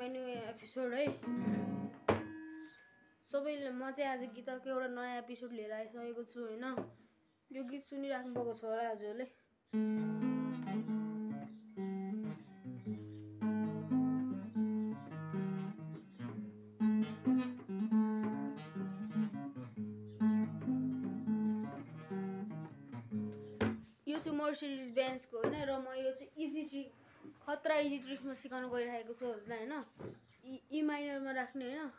New episode है सबैले। म चाहिँ आज गीतको एउटा नयाँ एपिसोड लिएर आइसकेको छु हैन। यो गीत सुनिराख्नु भएको छ होला हजुरले। यो चाहिँ मर्सिडिज बेन्जको हैन र म यो चाहिँ खतरा इजी ट्रिक्समा सिकाउन गइरहेको छु हजुरलाई हैन। ई माइनरमा राख्ने हैन।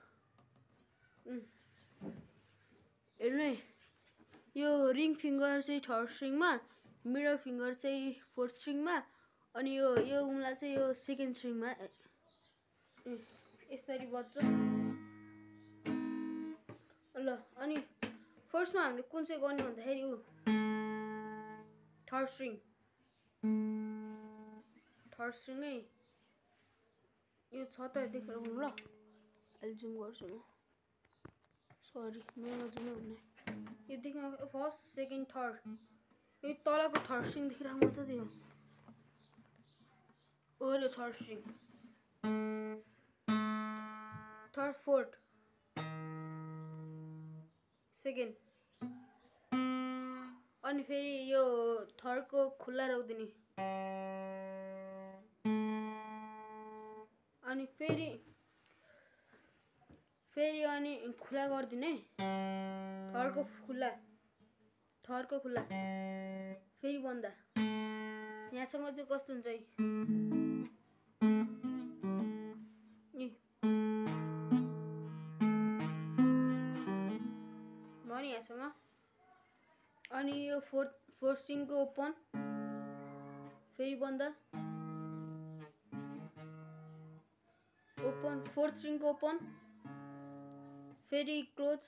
हेर्नु है, यो रिङ फिङ्गर चाहिँ थर्ड स्ट्रिङमा, मिडल फिङ्गर चाहिँ फोर्थ स्ट्रिङमा, अनि यो उंगला चाहिँ यो सेकेन्ड स्ट्रिङमा यसरी बज्छ ल। अनि फर्स्टमा हामीले कुन चाहिँ गर्ने भन्दाखेरि थर्ड स्ट्रिङ है। यो छ त देखेर हुनु ल। अहिले जुम गर्छु म, सरी मेरो जुमै हुने। यो देख्न फर्स्ट सेकेन्ड थर्ड, यो तलको थर्ड स्ट्रिङ देखिरहेको मात्र थियो। यो third string, third fourth second, अनि फेरि यो थर्डको खुल्ला राख्दिने, अनि फेरि अनि खुला गरिदिने। थर्डको खुल्ला फेरि बन्दा। यहाँसँग चाहिँ कस्तो हुन्छ है भने यहाँसँग। अनि यो फोर्थ स्ट्रिङको ओपन फेरि बन्दा, ओपन फोर्थ स्ट्रिङको ओपन फेरि क्लोज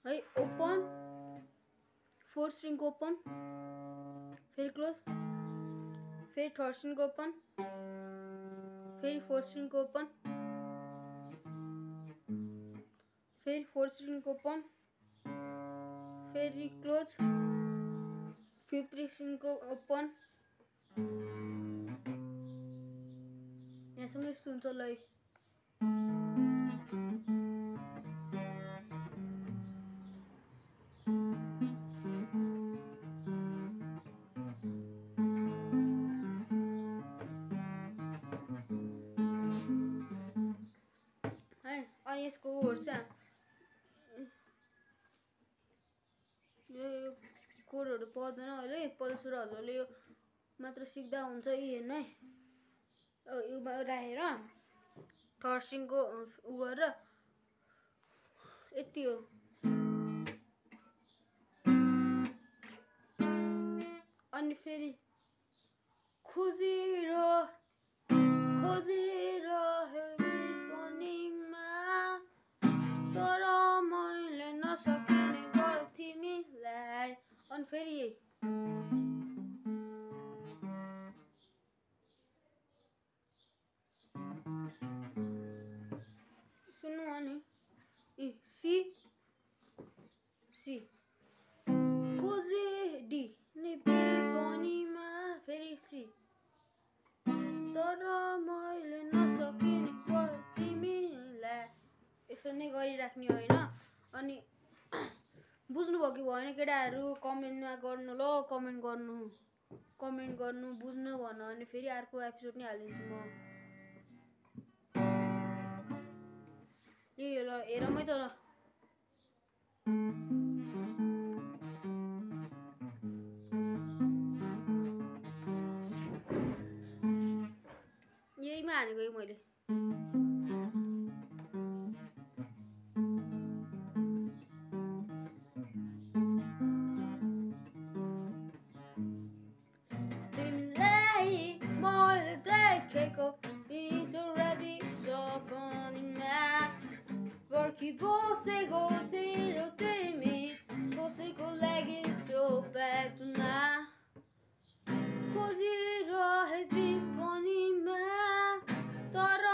है। ओपन फोर्थ स्ट्रिङको ओपन फेरि क्लोज, फेरि थर्ड स्ट्रिङको ओपन, फेरि फोर्थ स्ट्रिङको ओपन, फेरि फोर्थ स्ट्रिङको ओपन, फेरि क्लोज, फिफ्थ स्ट्रिङको ओपन। यहाँसँग यस्तो हुन्छ ल। अनि यसको चाहिँ यो कोडहरू पर्दैन अहिले। पहिला सुरु हजुरले यो मात्र सिक्दा हुन्छ। यी हेर्नु है, यो राखेर थर्ड स्ट्रिङको उ गरेर यति हो। अनि फेरि खोजिरहेको तर मैले नसक्ने भयो तिमीलाई। अनि फेरि सुन्नु अनि सी खोजे डी पनिमा फेरि सी तर मैले नसक्ने भयो तिमीलाई। यसो नै गरिराख्ने होइन। अनि बुझ्नुभयो कि भएन केटाहरू कमेन्टमा गर्नु ल। कमेन्ट गर्नु बुझ्नु भन भने फेरि अर्को एपिसोड नै हालिदिन्छु म। यही हो ल, हेरौँ है त ल। यहीमा हानेको है मैले। तिमीलाई मैले देखेको बिचरा सपनीमा पर्खी बसेको थियो तिमी कसैको लागि त्यो बाटोमा। खोजिरहे विपनीमा तर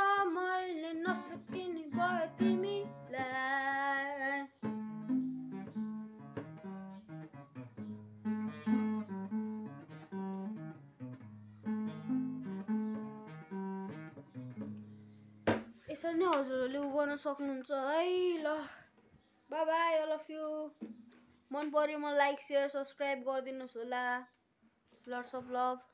यसरी नै हजुरहरूले उ गर्न सक्नुहुन्छ है ल bye bye all of you मन पर्यो म लाइक शेयर सब्स्क्राइब गरिदिनुहोस् होला लट्स अफ लभ